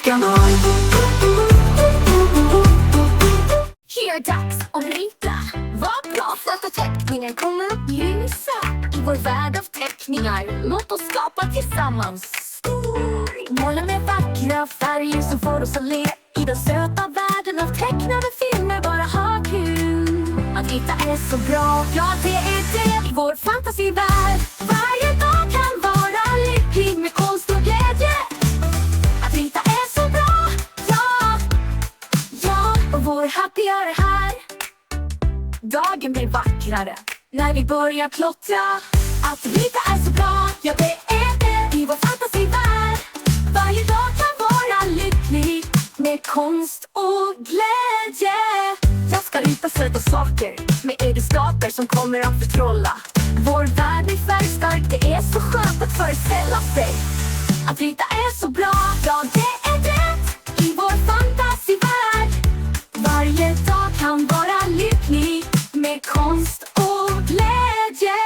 kanal. Här dags att rita. Vad bra för att teckningen kommer att ljusa i vår värld av teckningar. Låt oss skapa tillsammans. Måla med vackra färger som får oss att le i den söta världen av tecknade filmer. Bara ha kul. Att rita är så bra, ja det är det i vår fantasivärld. Varje dag kan vara lycklig med konst och glädje. Att rita är så bra, ja, ja. Och vår happy är här. Dagen blir vackrare när vi börjar klottra. Att rita är så bra, ja det är det i vår fantasivärld. Varje dag kan vara lycklig med konst och glädje. Jag ska rita söta saker med egenskaper som kommer att förtrolla. Vår värld är färgstark, det är så skönt att föreställa sig. Att rita är så bra, ja det är rätt i vår fantasivärld. Varje dag kan vara lycklig med konst och glädje.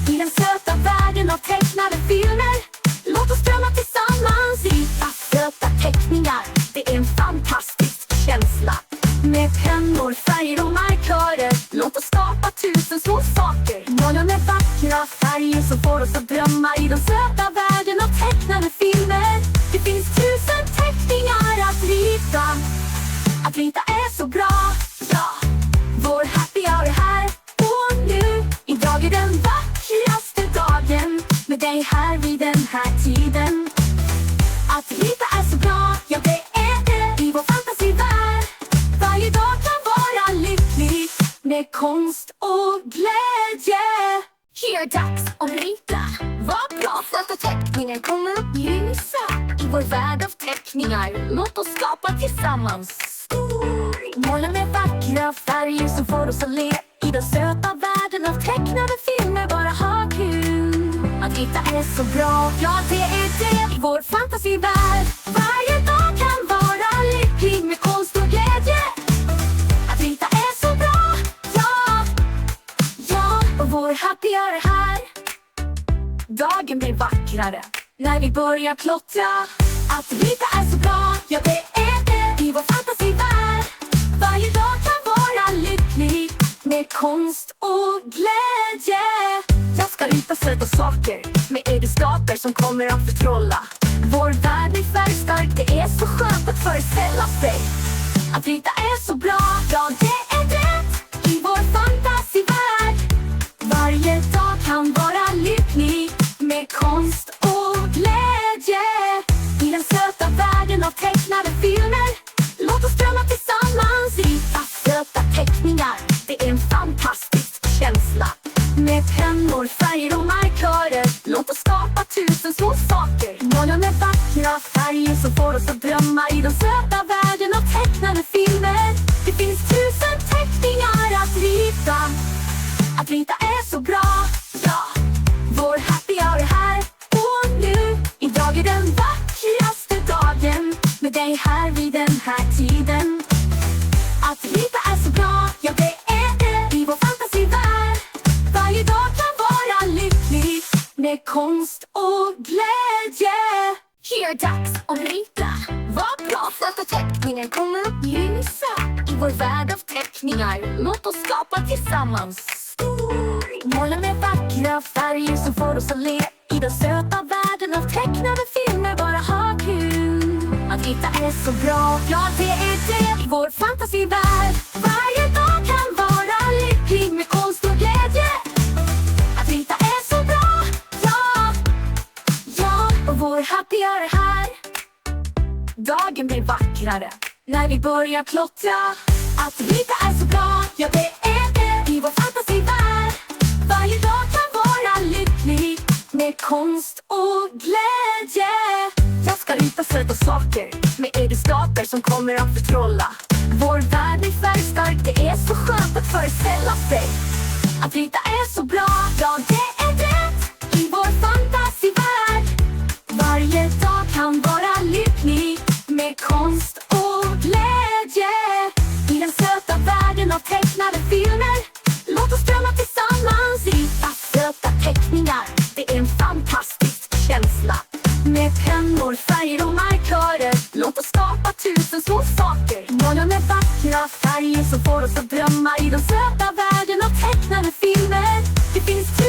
I den söta världen av tecknade filmer. Låt oss drömma tillsammans. Rita söta teckningar, det är en fantastisk känsla. Med pennor, färger och markörer. Låt oss skapa tusen små saker. Måla med vackra färger som får oss att drömma i den söta världen av tecknade filmer. Det finns tusen teckningar att rita. Att rita är så bra, ja. Vår happy hour är här och nu. Idag är den vackraste dagen med dig här vid den här tiden. Att rita är så bra, ja det är det i vår fantasivärld. Varje dag kan vara lycklig med konst och glädje. Här dags att rita. Vad bra för att teckningen kommer att ljusa i vår värld av teckningar. Låt oss skapa tillsammans. Måla med vackra färger som får oss att le i den söta världen av tecknade filmer. Bara ha kul. Att rita är så bra, ja det är det i vår fantasivärld. Varje dag kan vara lycklig med konst och glädje. Att rita är så bra, ja, ja. Och vår happy är här. Dagen blir vackrare när vi börjar klottra. Att rita är så bra, ja det är det i vår fantasivärld. Varje dag kan vara lycklig med konst och glädje. Jag ska rita söta saker med egenskaper som kommer att förtrolla. Vår värld är färgstark, det är så skönt att föreställa sig. Att rita är så bra, ja det är rätt i vår fantasivärld. Varje dag kan vara lycklig med konst och glädje. I den söta världen av tecknade filmer. Låt oss drömma tillsammans. Rita söta teckningar, det är en fantastisk känsla. Med pennor, färger och markörer. Låt oss skapa tusen små saker. Måla med vackra färger som får oss att drömma i den söta världen av tecknade filmer. Det finns tusen teckningar att rita. Att rita är så bra, ja. Vår happy hour är här och nu. Idag är den vackraste dagen med dig här vid den här tiden. Att rita är så bra, ja det är det i vår fantasivärld. Varje dag kan vara lycklig med konst och glädje. Här dags att rita. Vad bra för att teckningen kommer att ljusa i vår värld av teckningar. Låt oss skapa tillsammans. Måla med vackra färger som får oss att le i den söta världen av tecknade filmer. Bara ha kul. Att rita är så bra, ja det är det i vår fantasivärld. Varje dag kan vara lycklig med konst och glädje. Att rita är så bra, ja, ja. Och vår happy är här. Dagen blir vackrare när vi börjar klottra. Att rita är så bra, ja det är det i vår fantasivärld. Varje dag kan vara lycklig med konst och glädje. Jag ska rita söta saker med egenskaper som kommer att förtrolla. Vår värld är färgstark, det är så skönt att föreställa sig. Att rita är så bra, ja det är rätt i vår fantasivärld. Varje dag kan vara lycklig med konst och glädje. I den söta världen av tecknade filmer. Låt oss drömma tillsammans. Rita söta teckningar, det är en fantastisk känsla. Med pennor, färger och markörer. Låt oss skapa 1000 små saker. Måla med vackra färger som får oss att drömma i den söta världen av tecknade filmer. Det finns 1000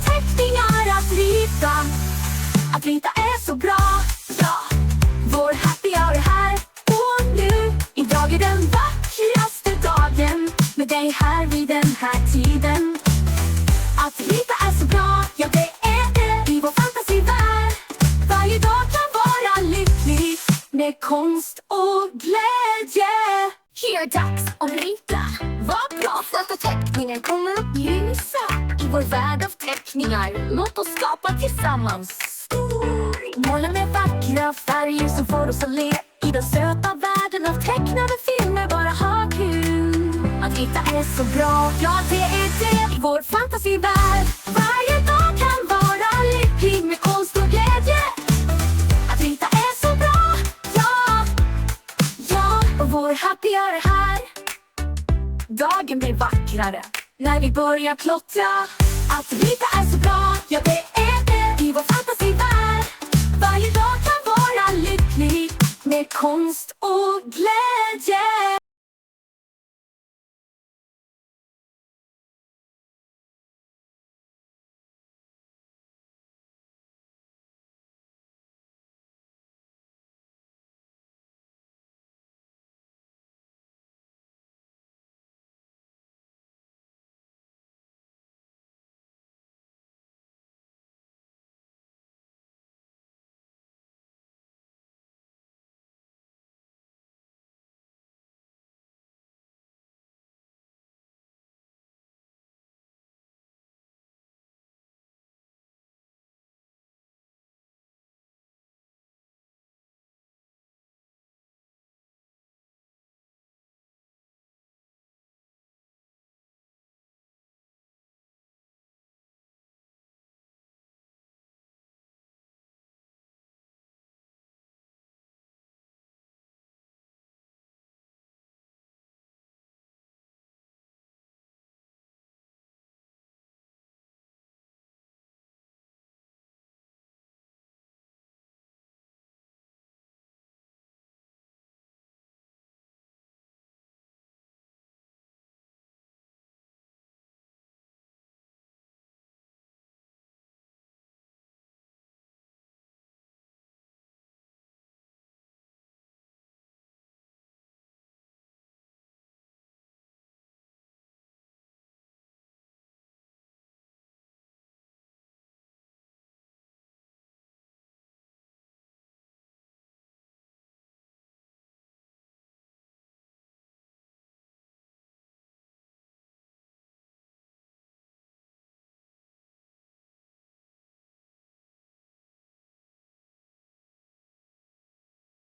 teckningar att rita. Att rita är så bra, ja. Vår happy hour är här och nu. Idag är den vackraste dagen med dig här vid den här tiden. Att rita är så bra, ja det är det i vår fantasivärld. Varje dag kan vara lycklig med konst och glädje. Här är dags att rita. Vad bra för att teckningen kommer att ljusa i vår värld av teckningar. Låt oss skapa tillsammans. Måla med vackra färger som får oss att le i den söta världen av tecknade filmer. Bara ha kul. Att rita är så bra, ja det är det i vår fantasivärld. Varje dag kan vara lycklig med konst och glädje. Att rita är så bra, ja. Ja, och vår happy hour är här. Dagen blir vackrare när vi börjar plottra. Att rita är så bra, ja det är det i vår fantasivärld. Varje dag kan vara lycklig med konst och glädje.